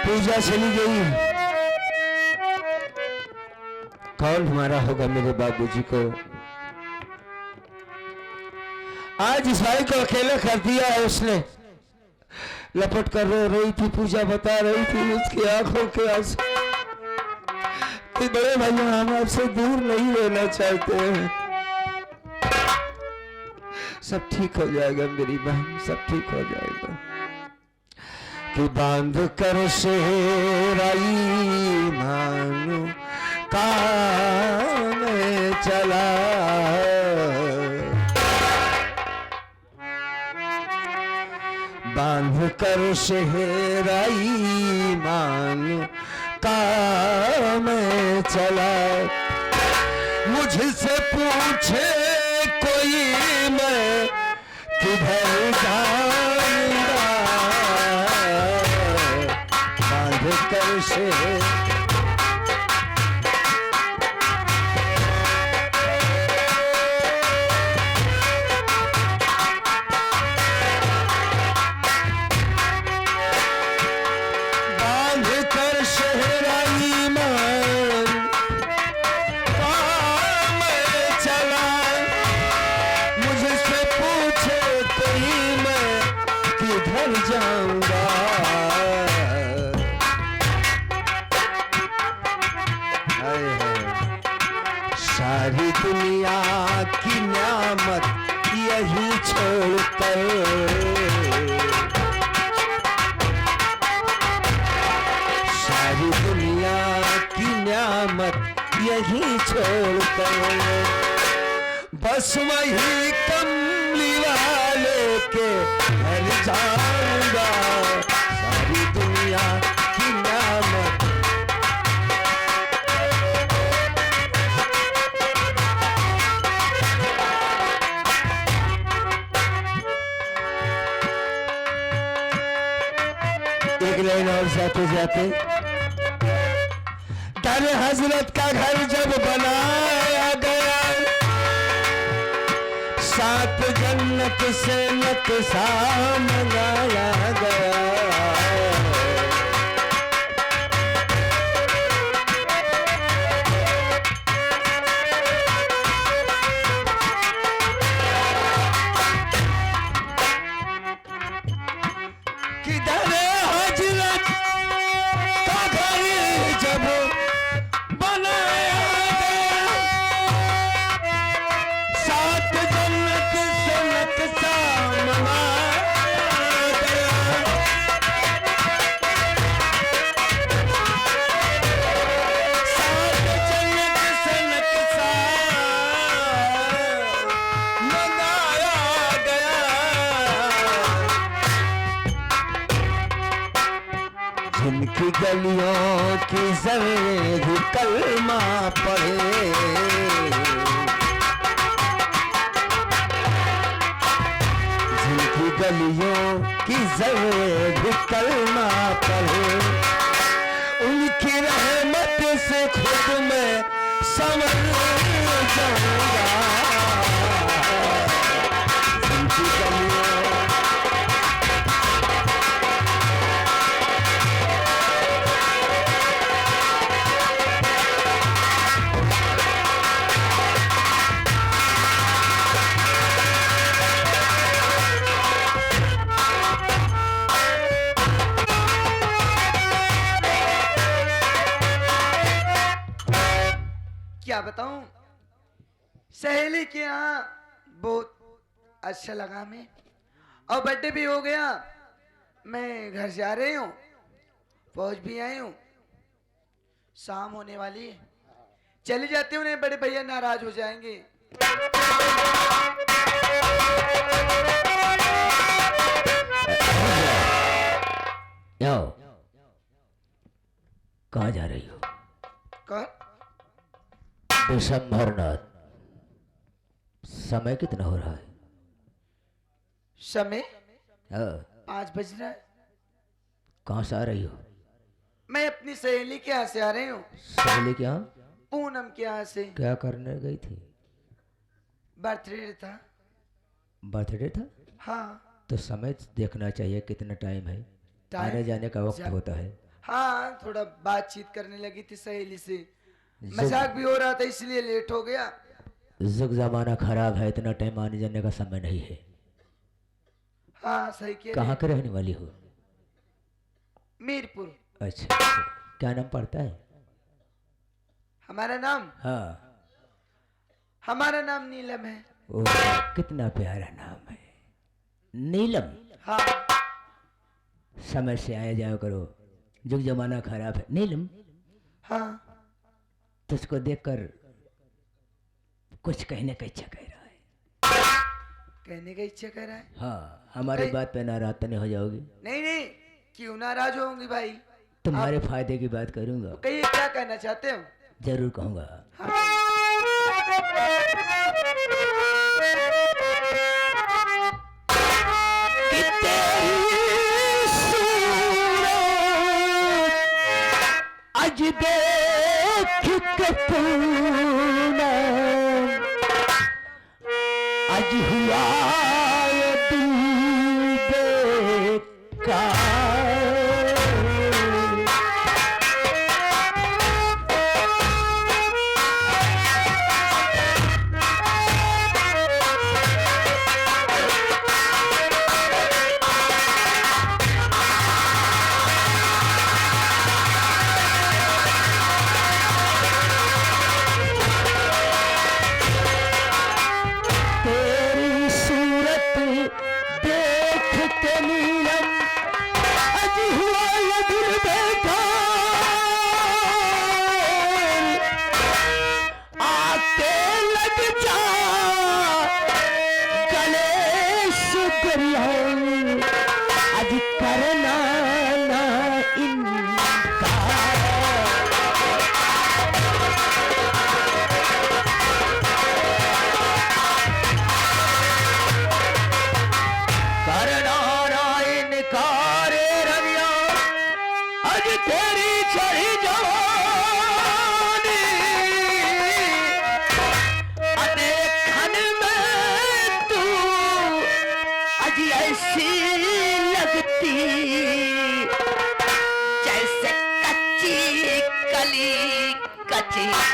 पूजा चली गई। कौन हमारा होगा मेरे बाबूजी को? आज इस भाई को अकेला कर दिया है उसने। लपट कर रो रही थी, पूजा बता रही थी उसकी आंखों के आंसू कि बड़े भैया हम आपसे दूर नहीं रहना चाहते हैं। सब ठीक हो जाएगा मेरी बहन, सब ठीक हो जाएगा। कि बांध कर शेराई मानो काम चला, बांध कर शेराई मानो काम चला। मुझसे पूछे कोई मैं किधर जाऊंगा, बांध कर से जाऊंगा। सारी दुनिया की न्यामत यही छोड़कर, सारी दुनिया की न्यामत यही छोड़कर, बस वही कमली वाले के घर जाऊंगा। सारी दुनिया की न्यामत एक लाइन और जाते जाते, दर हजरत का घर जब बनाया गया, सात जन्नत से नक्शा मंगाया गया। किधर हजरत का घर जब बनाया गया, सात जन्नत से नक्शा मंगाया गया। सात जन्नत से नक्शा मंगाया गया। जिनकी गलियों की जर्रे भी कलमा पढ़े, जिनकी गलियों की जर्रे भी कलमा पढ़े, उनकी रहमत से खुद में संवर जाऊंगा। जिनकी गलियों क्या बताऊं, सहेली के यहाँ बहुत अच्छा लगा हमें, और बर्थडे भी हो गया। मैं घर जा रही हूँ, पहुंच भी आई हूँ, शाम होने वाली है, चली जाती हूँ, नहीं बड़े भैया नाराज हो जाएंगे। कहाँ जा रही हो? कौन? विशंभरनाथ, समय कितना हो रहा है? समय 5 हाँ। बज रहा है। कहाँ से आ रही हो? मैं अपनी सहेली के यहाँ से आ रही हूँ। सहेली के यहाँ? पूनम के यहाँ से। क्या करने गई थी? बर्थडे था। बर्थडे था? हाँ। तो समय देखना चाहिए कितना टाइम है, आने जाने का वक्त होता है। हाँ, थोड़ा बातचीत करने लगी थी सहेली से, मजाक भी हो रहा था इसलिए लेट हो गया। जुग जमाना खराब है, इतना टाइम आने जाने का समय नहीं है। हाँ सही कह रहे कहाँ हैं। के रहने वाली हो? मीरपुर। अच्छा अच्छा। क्या नाम पड़ता है? हमारा नाम हाँ। हमारा नाम नीलम है। ओह, कितना प्यारा नाम है, नीलम। हाँ समय से आया जाया करो, जुग जमाना खराब है। नीलम, हाँ तुझको देखकर कुछ कहने का इच्छा कह रहा है। कहने का इच्छा कर रहा है। हाँ, हमारी नहीं। बात पे नाराज तो नहीं हो जाओगी? नहीं नहीं, क्यों नाराज होंगी भाई, तुम्हारे फायदे की बात करूंगा। तो कहिए क्या कहना चाहते हो। जरूर कहूंगा। हाँ। कि तेरी सूरत आज देख के पूना, आज हुआ ये दिल बेकार। तेरी सूरत देख के नीलम आज हुआ ये दिल बेकार। आके लग जा गले से दरिया, आज करना ना इनकार। करना ना इनकार रविया, आज तेरी चढ़ी जवानी, अनेकन में तू आज ऐसी लगती, जैसे कच्ची कली कच्ची नार।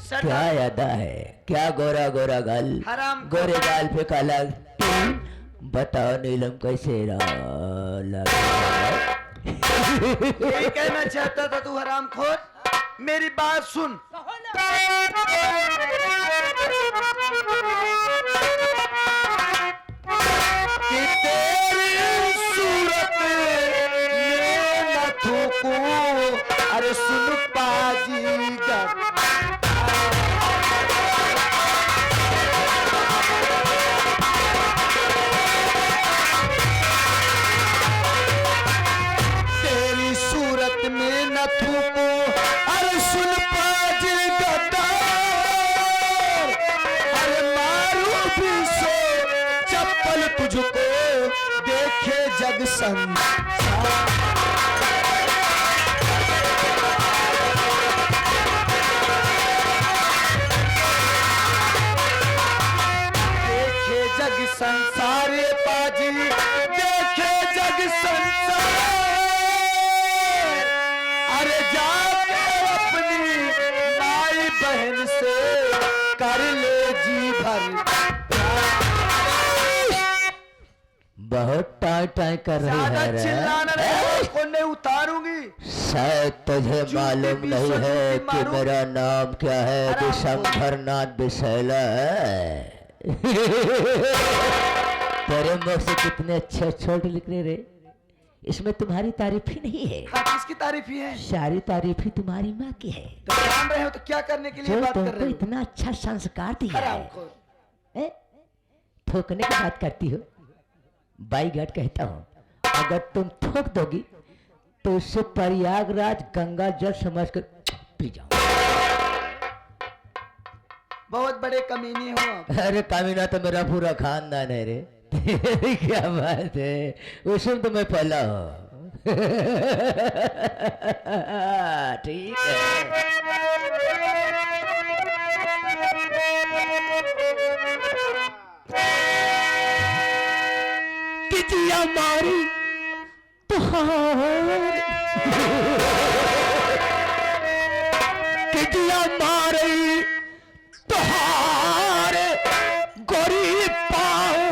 सर क्या यादा है, क्या गोरा गोरा गाल, हराम गोरे गाल पे काला तिल। बताओ नीलम कैसे लगा? यही कहना चाहता था तू हरामखोर, मेरी बात सुन। कि तेरी सूरत में न थूकूं, अरे सुन पाजीगर, तेरी सूरत में न थूको, अरे सुन पाजीगर, अरे मारू भी सो चप्पल तुझको देखे जग संसार। देखे जग संसार पाजी, देखे जग संसार। अरे जाके अपनी माई बहन से कर ले जी भर प्यार। बहुत टाई टाई कर रही ज्यादा है रे। चिल्लाना नहीं, को नहीं उतारूंगी। शायद तुझे जूती मालूम भी नहीं सर है जूती कि मारूं। मेरा नाम क्या है। आराम से। विशंभरनाथ बिसैला है। तेरे मुख से कितने अच्छे छोट लिख रहे रे। इसमें तुम्हारी तारीफ ही नहीं है, हाँ, किसकी तारीफ ही है? सारी तारीफ ही तुम्हारी माँ की है, तो जान रहे हो तो क्या करने के लिए जो बात कर तुमको रहे हो? इतना अच्छा संस्कार दिया है। हरामखोर। ए? थूकने की बात करती हो? बाई घाट कहता हूँ, अगर तुम थूक दोगी तो उससे प्रयागराज गंगा जल समझ कर पी जाओ। बहुत बड़े कमीने हो आप। अरे कामिना तो मेरा पूरा खानदान है रे। क्या बात है, उसमें तो मैं पला हूँ। ठीक है। बिटिया मारी तुहार बिटिया मारी तुहार गोरी पाओ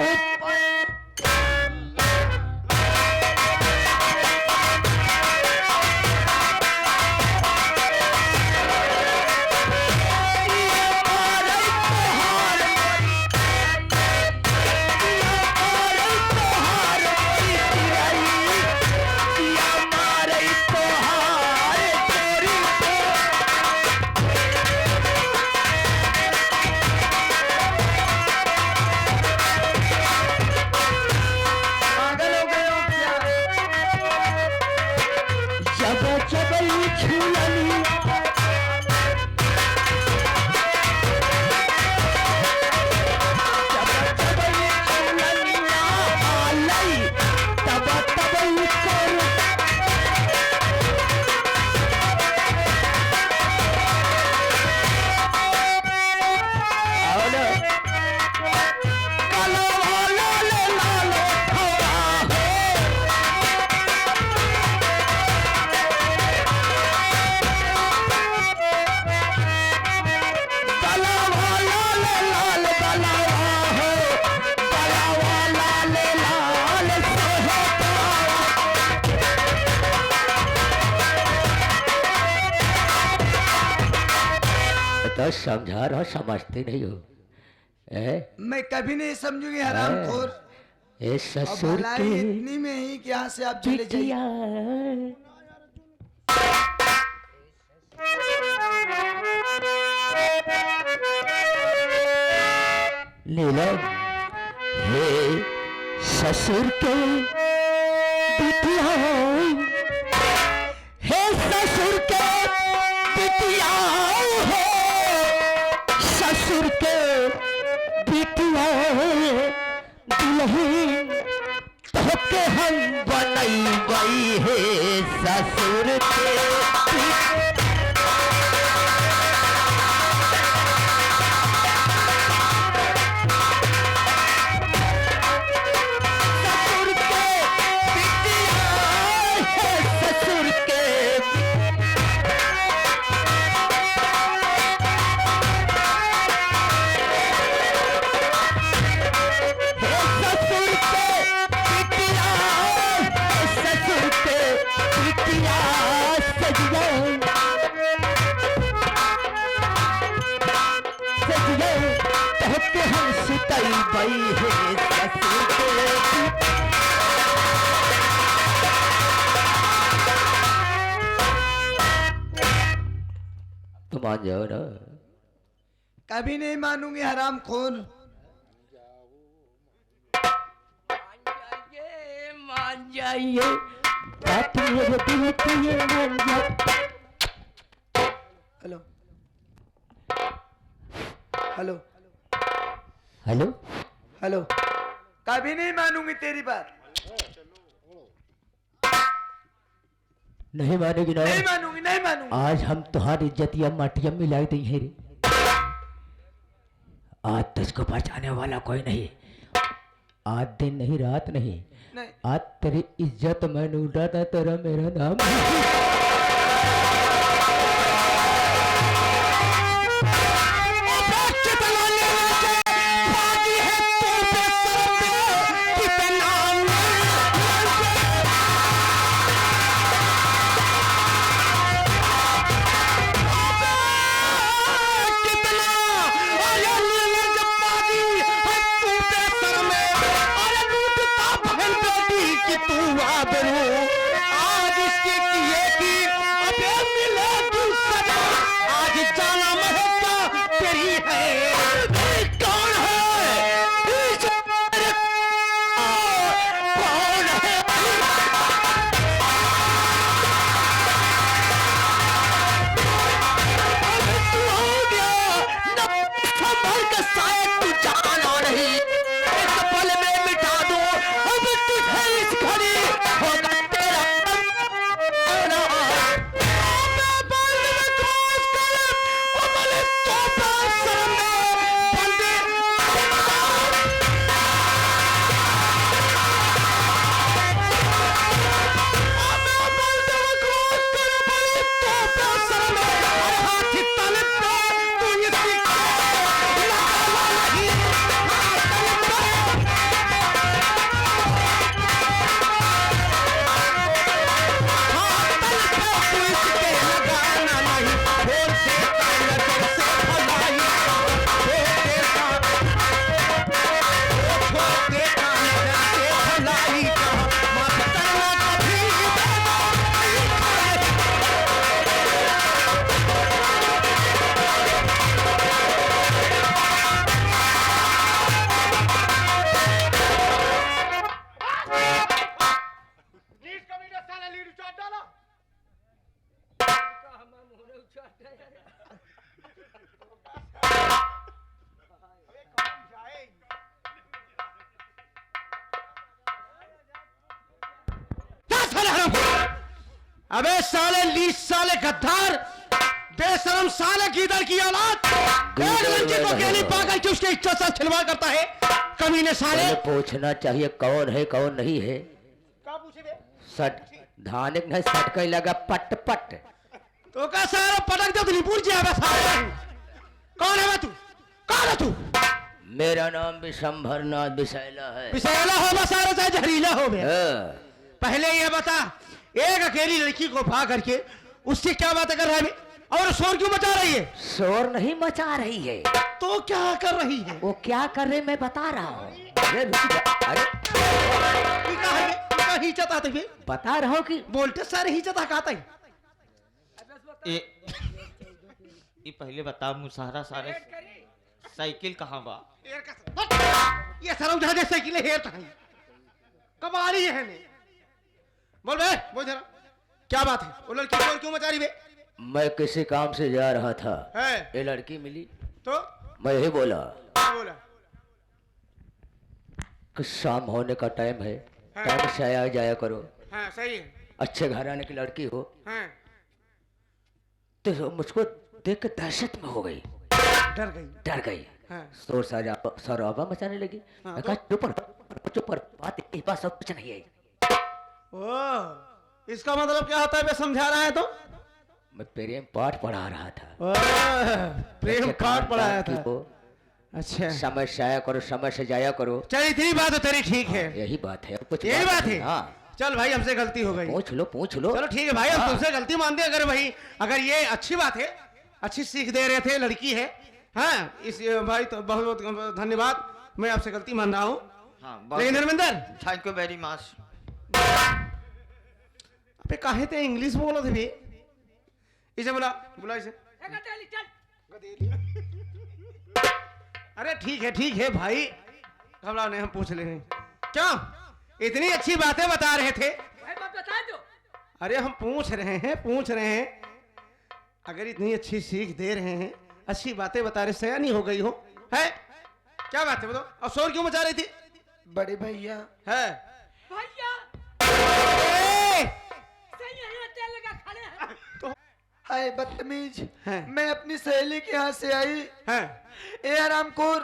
पागल हो गए हो क्या? जब जब झूलनी तो समझा रहा समझते नहीं हो मैं कभी नहीं समझूंगी हरामखोर। ए और ससुर भलाई के इतनी में ही कि यहाँ से आप चले जाइए। बिटिया ले लो हे ससुर के बिटिया हे ससुर के बिटिया हो ससुर के बिटिया दुल्हन तोके हम बनई हे ससुर के ससुर के बिटिया हे ससुर के ससुर के बिटिया ससुर के बिटिया सजिया सजिया तोहके हम सुतई बई है ससुर के तुम आ जाओ ना कभी नहीं मानूंगी हरामखोर। मान जाइए बात मेरे दिल की ये मान जाए हेलो हेलो हेलो हेलो, कभी नहीं मानूंगी तेरी बात। नहीं मानेगी ना नहीं मानूंगी, नहीं मानूंगी। आज हम तुम्हारी इज्जतिया माटिया मिलाई दी है रे आज तुझको बचाने वाला कोई नहीं आज दिन नहीं रात नहीं नहीं आज तेरी इज्जत मैं लूटा था तेरा मेरा नाम अबे साले लीच साले गद्दार बेशरम साले गीदड़ की औलाद एक लड़की को अकेली पागल के उसके इज्जत से खिलवाड़ करता है कमीने साले। पहले पूछना चाहिए कौन है कौन नहीं है। क्या पूछे बे? सट धानिक नहीं सट के लगा पट पट। तो का सारा पटक दे तो नहीं पूछ जाए साले। कौन है बे तू? कौन है तू? मेरा नाम विशंभरनाथ विशैला है। विशैला हो बे सारे चाहे जहरीला हो बे। हाँ। पहले ये बता एक अकेली लड़की को भा करके उससे क्या बातें कर रहा है बे? और शोर क्यों मचा रही है? शोर नहीं मचा रही है। तो क्या कर रही है? वो क्या कर रहे मैं बता रहा हूँ। अरे रुक जा। अरे ये क्या है बे? ये क्या हिचत आते बे? बता रहा हूँ कि बोलते सारे हिचत कहता है। ये पहले बता मुसहरा सारे साइकिल कहाँ बा? ये सरम जहां दे साइकिल हेर था कमाली है ने। बोल बे बोल जरा क्या बात है? वो लड़की शोर क्यों मचा रही बे? मैं किसी काम से जा रहा था, है ये लड़की मिली तो मैं यही बोला क्या बोला? कि शाम होने का टाइम है, हाँ। टाइम से आया जाया करो, हाँ सही है। अच्छे घराने की लड़की हो। हाँ तो मुझको देख के दहशत में हो गई, डर गई। डर गई। हाँ शोर शराबा मचाने लगी। हाँ, मैं कहा चुप पर बात एक बात सब कुछ नहीं है। ओ इसका मतलब क्या होता है बे? समझा रहा है तो? मैं प्रेम पाठ पढ़ा रहा था। ओ, प्रेम पाठ पढ़ाया था। को अच्छा समय से आया करो, समय से जाया करो, चल इतनी बात तो तेरी ठीक है। यही बात है, कुछ यही बात नहीं। है। हाँ चल भाई हमसे गलती हो गई। पूछ लो। चलो ठीक है भाई हम हाँ। तुमसे गलती मानते हैं। अगर भाई अगर ये अच्छी बात है, अच्छी सीख दे रहे थे, लड़की है। हाँ इस भाई तो बहुत बहुत धन्यवाद। मैं आपसे गलती मान रहा हूँ। हाँ लेकिन Dharmendra thank you very much. अबे काहे ते इंग्लिश बोलो थे भी? इसे बुला इसे। अरे ठीक है भाई घबराओ नहीं, हम पूछ ले रहे हैं। क्यों इतनी अच्छी बातें बता रहे थे? अरे हम पूछ रहे हैं अगर इतनी अच्छी सीख दे रहे हैं, अच्छी बातें बता रहे, सयानी हो गई हो है? क्या बात है बताओ? और शोर क्यों मचा रही थी? बड़े भैया है हाय बदतमीज, हैं। मैं अपनी सहेली के यहाँ से आई। है ए हरामखोर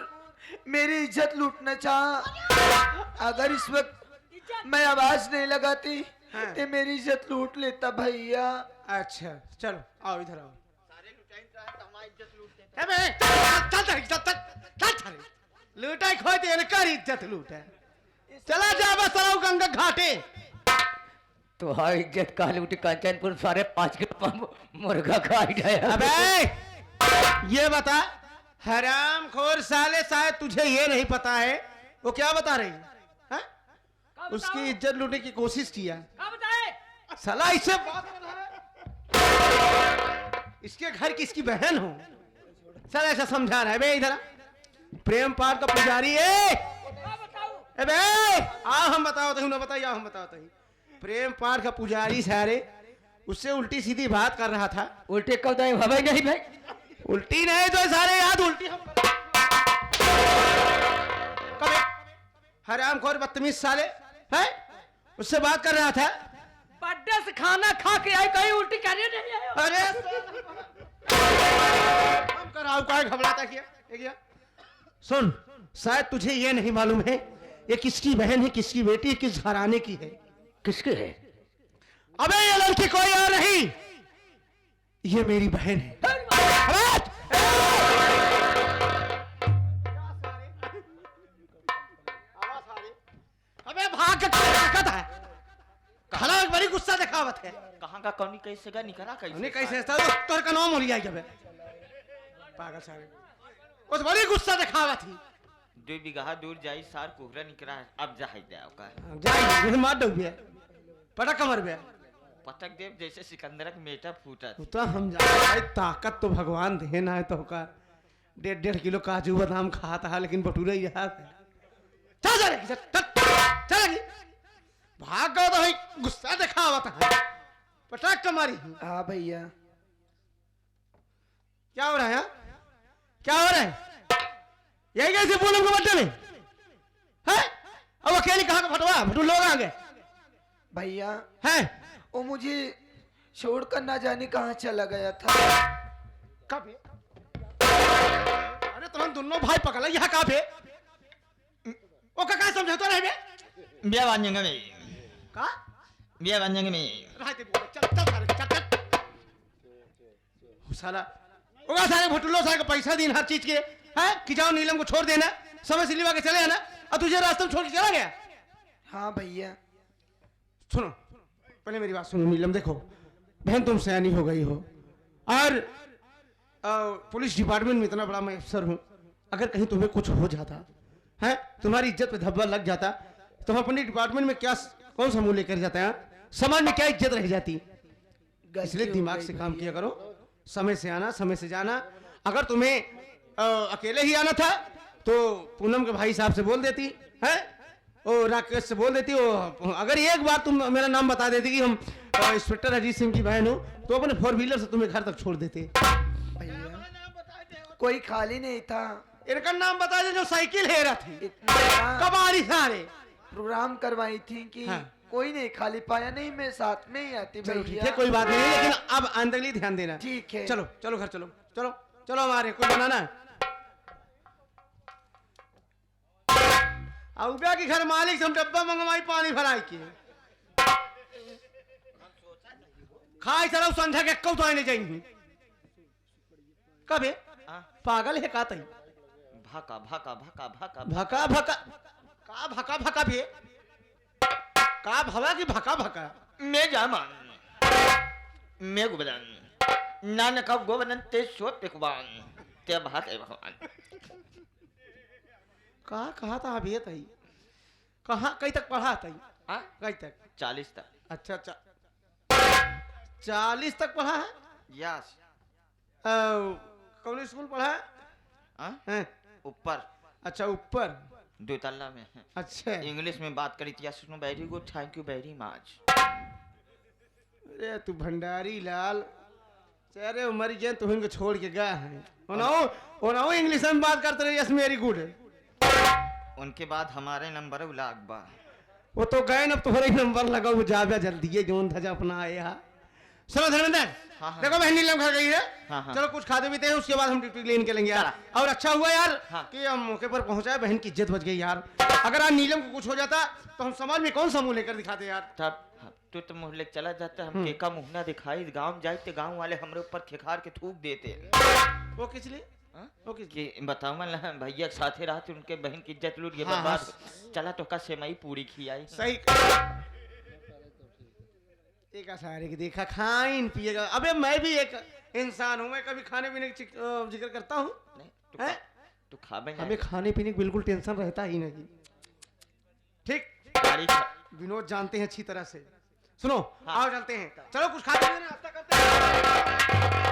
मेरी इज्जत लूटना चाह। अगर इस वक्त मैं आवाज नहीं लगाती हैं। तो मेरी इज्जत लूट लेता भैया। अच्छा चलो आओ इधर आओ। है बे, चल लूटा खोए तो इनका इज्जत लूटा। चला जा बस चलाओ गंगा घाटे। तो हाँ इज्जत का लूटी कंचनपुर सारे 5 किलो मुर्गा खा गया। अबे ये बता हरामखोर साले, शायद तुझे ये नहीं पता है वो क्या बता रही है? उसकी इज्जत लूटने की कोशिश किया। साला इससे बात कर रहा है। इसके घर किसकी बहन हो? सर ऐसा समझा रहा है बे। इधर प्रेम पाठ का पुजारी है। ए बे आ हम बताओ तो ना बताइए, हम बताओ तो प्रेम पाठ का पुजारी सारे उससे उल्टी सीधी बात कर रहा था। उल्टे कब दाएं भाई नहीं भाई, उल्टी नहीं तो सारे याद उल्टी हम कब हरामखोर बदतमीज साले है उससे बात कर रहा था। बर्थडे से खाना खा के आई, कहीं उल्टी करने नहीं आया। अरे हम कराओ का घबराता किया। सुन शायद तुझे ये नहीं मालूम है ये किसकी बहन है, किसकी बेटी है, किस घराने की है। किसके है? अबे ये लड़की कोई और नहीं, ये मेरी बहन है। अबे भाग ताकत है, खड़ा बड़ी गुस्सा दिखावत है। कहाँ का कौनी कैसे का निकला हमने कैसे? कैसे तोर का नाम हो लिया जब पागल सारे उस बड़ी गुस्सा दिखावा थी। 2 बीघा दूर जाई सार कोहरा निकला है, अब जाए जाओ का जाए मार दो बे पटा कमर बे पटक देव जैसे सिकंदर का मेटा फूटा। तू तो हम जाए ताकत तो भगवान देना है तो का 1.5 किलो काजू बादाम खाता है लेकिन भटूरा ही हाथ है। चल भाग गया तो भाई गुस्सा दिखावा था पटाक कमारी। हाँ भैया क्या हो रहा है? क्या हो रहा है? यही कैसे पूनम के बर्थडे में है? अब अकेले कहाँ का फटवा भटू लोग आ गए भैया हैं? वो मुझे छोड़कर ना जाने कहाँ चला गया था। कब है? अरे तुम दोनों भाई पकड़ यहाँ कब है? ओ का समझौता रहे बे? बिया बांधेंगे में का? बिया बांधेंगे में रहते बोले चल चल साला ओगा सारे भटुल्लो सारे को पैसा दिन हर चीज के हैं कि जाओ नीलम को छोड़ देना समय से लिवा के चले आना और तुझे रास्ते में छोड़ के चला गया। हाँ भैया। सुनो पहले मेरी बात सुनो नीलम, देखो बहन तुम सयानी हो गई हो और पुलिस डिपार्टमेंट में इतना बड़ा मैं अफसर हूँ, अगर कहीं तुम्हें कुछ हो जाता है, तुम्हारी इज्जत पे धब्बा लग जाता, तुम अपने डिपार्टमेंट में क्या कौन सा मुंह लेकर जाता है, समाज में क्या इज्जत रह जाती। इसलिए दिमाग से काम किया करो, समय से आना समय से जाना। अगर तुम्हें अकेले ही आना था तो पूनम के भाई साहब से बोल देती है और राकेश से बोल देती हो। अगर एक बार तुम मेरा नाम बता देती कि हम इंस्पेक्टर अजीत सिंह की बहन हो तो अपने 4 व्हीलर से तुम्हें घर तक छोड़ देते। भैया कोई खाली नहीं था। इनका नाम बता दे जो साइकिल है रहा थी। इतना कब आ रही सारे प्रोग्राम करवाई थी कि हाँ। कोई नहीं खाली पाया, नहीं मैं साथ में ही आती। चलो ठीक है भैया कोई बात नहीं, लेकिन अब आंदगली ध्यान देना। ठीक है। चलो चलो घर चलो चलो चलो हमारे कुछ बनाना। औब्या के घर मालिक से हम डब्बा मंगवाई पानी भराई के खाई चलो संध्या के कब तो आने जाएंगे। कब है? पागल है का तई? भाका भाका भाका भाका भका भका का भका भका भी का भवा की भका भका मैं जामान मैं गुबदन नान का गोबदन ते शो पिकवान ते भात भगवान कहा था अभी तई कहाँ कहीं तक पढ़ा तई? हाँ कहीं तक? 40 तक। अच्छा अच्छा 40 तक पढ़ा है। यस कौन स्कूल पढ़ा है? हाँ हैं? ऊपर अच्छा ऊपर 2 तल्ला में है। अच्छा। इंग्लिश में बात करी थी सुनो very good thank you very much. अरे तू भंडारी लाल चेहरे मर गए तुम इनको छोड़ के गया है ओनाओ इंग्लिश में बात करते रहे यस वेरी गुड। उनके बाद हमारे नंबर उलागबा वो तो गए ना, अब तुम्हारा ही नंबर लगा वो जा जल्दी है जोन धजा अपना आए यहाँ। सुनो धर्मेंद्र हाँ, हाँ। देखो बहन नीलम घर गई है। हाँ, हाँ। चलो कुछ खाते पीते हैं उसके बाद हम ड्यूटी लेने चलेंगे यार। और अच्छा हुआ यार हाँ। कि हम मौके पर पहुंचाए, बहन की इज्जत बच गई यार। अगर आज नीलम को कुछ हो जाता तो हम समाज में कौन सा मुंह लेकर दिखाते यार। तब तू तो मुँह लेके चला जाता हम केका मुँह ना दिखाई गांव जाए तो गांव वाले हमारे ऊपर खिखार के थूक देते। वो किस लिए? वो किस लिए? कि बताओ मैं भैया के साथे रहा थे उनके बहन की इज्जत लूट गई हाँ, बर्बाद। हाँ। चला तो का सेमई पूरी खियाई। सही एक सारे की देखा खाइन पिएगा। अबे मैं भी एक इंसान हूँ, मैं कभी खाने पीने की जिक्र करता हूँ? नहीं हैं? तू खाबे हमें खाने पीने की बिल्कुल टेंशन रहता ही नहीं। ठीक विनोद जानते हैं अच्छी तरह से। सुनो हाँ। आओ चलते हैं, चलो कुछ खाते हैं नाश्ता करते हैं।